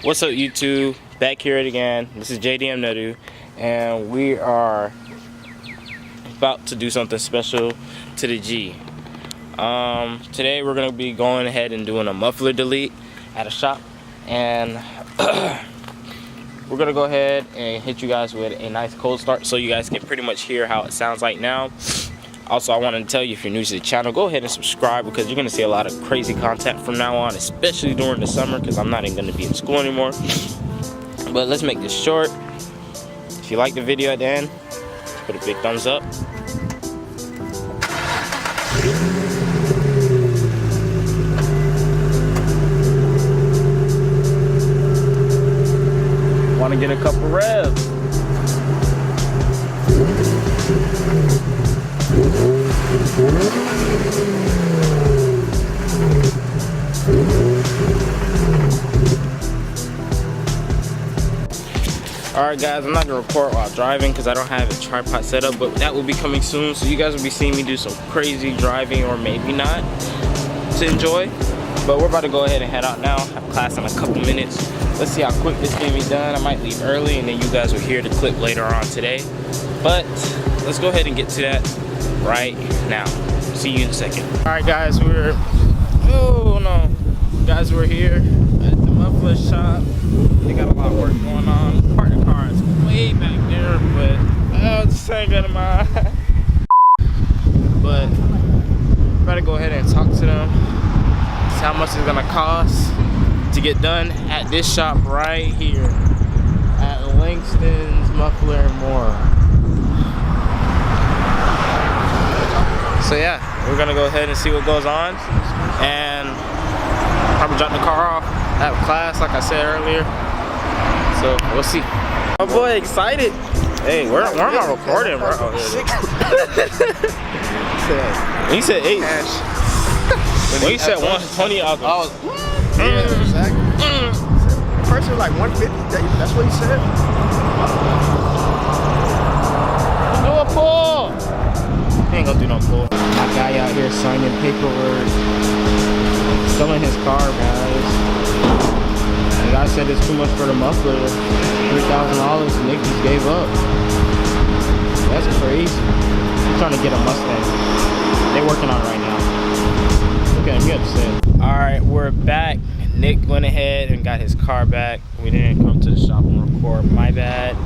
What's up, YouTube? Back here again. This is Jdmnedu, and we are about to do something special to the G. Today we're gonna be going ahead and doing a muffler delete at a shop, and we're gonna go ahead and hit you guys with a nice cold start so you guys can pretty much hear how it sounds like now. Also, I wanted to tell you, if you're new to the channel, go ahead and subscribe, because you're gonna see a lot of crazy content from now on, especially during the summer, because I'm not even gonna be in school anymore. But let's make this short. If you like the video at the end, put a big thumbs up. Want to get a couple revs. Alright guys, I'm not going to record while driving because I don't have a tripod set up, but that will be coming soon, so you guys will be seeing me do some crazy driving, or maybe not, to enjoy. But we're about to go ahead and head out now. I have class in a couple minutes. Let's see how quick this can be done. I might leave early and then you guys will hear the clip later on today. But let's go ahead and get to that right now. See you in a second. Alright guys, we're here at the Muffler shop. They got a lot of work going on. Part of the car is way back there, but this ain't gonna mind. But better go ahead and talk to them. See how much it's gonna cost to get done at this shop right here at Langston's Muffler and More. So yeah, we're gonna go ahead and see what goes on, and probably drop the car off at class like I said earlier. So we'll see. My boy excited. Hey, where am I recording, bro? Oh, he said 8. Well, he said 120. I was yeah, exactly. First it was like 150. That's what he said. Do a pull. He ain't gonna do no pull. My guy out here signing paperwork, selling his car, guys. The guy said it's too much for the muffler. $3,000. Nick just gave up. That's crazy. He's trying to get a Mustang. They're working on it right now. Look at him, you understand. Alright, we're back. Nick went ahead and got his car back. We didn't come to the shop and record. My bad.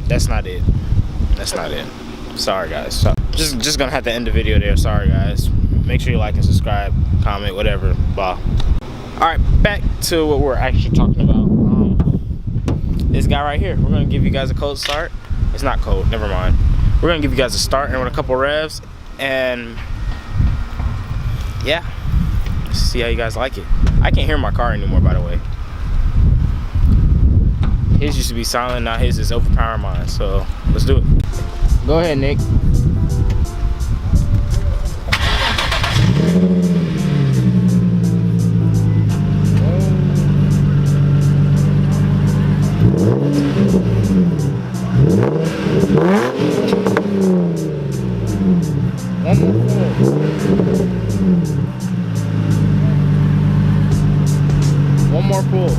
That's not it. That's not it. Sorry guys. So, just gonna have to end the video there. Sorry guys. Make sure you like and subscribe, comment, whatever. Blah. Alright, back to what we're actually talking about. This guy right here. We're gonna give you guys a cold start. It's not cold, never mind. We're gonna give you guys a start and with a couple revs, and yeah, see how you guys like it. I can't hear my car anymore, by the way. His used to be silent, now his is overpowering mine, so let's do it. Go ahead, Nick. One more pull.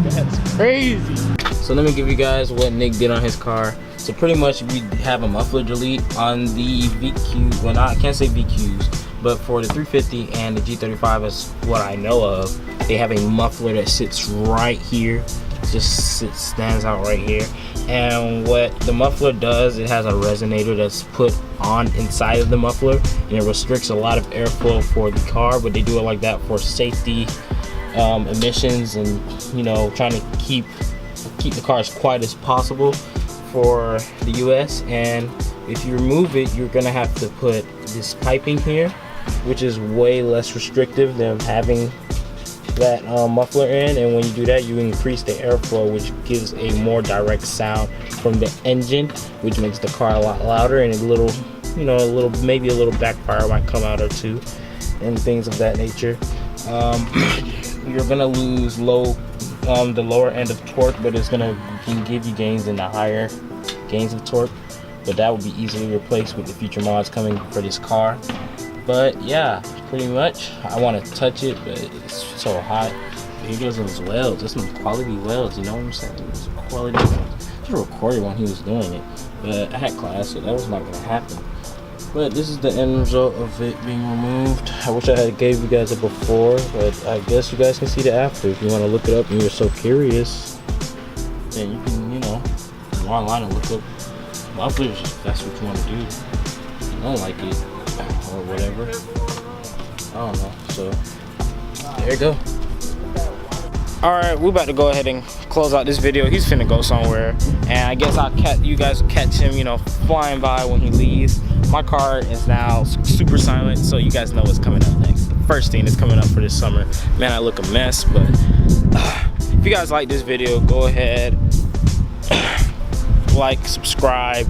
That's crazy. So let me give you guys what Nick did on his car. So pretty much we have a muffler delete on the VQ. Well, I can't say VQs, but for the 350 and the G35 is what I know of. They have a muffler that sits right here. Stands out right here. And what the muffler does, it has a resonator that's put on inside of the muffler, and it restricts a lot of airflow for the car, but they do it like that for safety, emissions, and trying to keep the car as quiet as possible for the US. And if you remove it, you're gonna have to put this piping here, which is way less restrictive than having that muffler in. And when you do that, you increase the airflow, which gives a more direct sound from the engine, which makes the car a lot louder, and maybe a little backfire might come out or two, and things of that nature. You're gonna lose the lower end of torque, but it's gonna give you gains in the higher gains of torque. But that will be easily replaced with the future mods coming for this car. But yeah, pretty much. I want to touch it, but it's so hot. Here goes those welds. That's some quality welds, you know what I'm saying? It's quality ones. I recorded when he was doing it, but I had class, so that was not gonna happen. But this is the end result of it being removed. I wish I had gave you guys a before, but I guess you guys can see the after. If you want to look it up and you're so curious, then you can, you know, go online and look up mufflers if that's what you want to do. If you don't like it or whatever, I don't know. So there you go. Alright, we're about to go ahead and close out this video. He's finna go somewhere, and I guess you guys will catch him, you know, flying by when he leaves. My car is now super silent, so you guys know what's coming up next. The first thing that's coming up for this summer. Man, I look a mess, but if you guys like this video, go ahead, like, subscribe,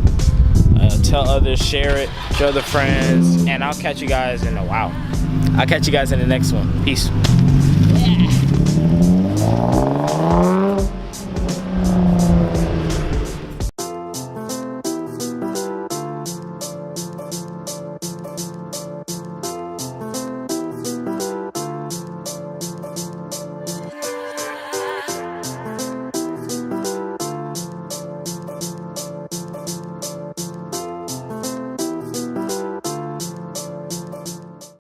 tell others, share it, show other friends, and I'll catch you guys in I'll catch you guys in the next one. Peace. Yeah.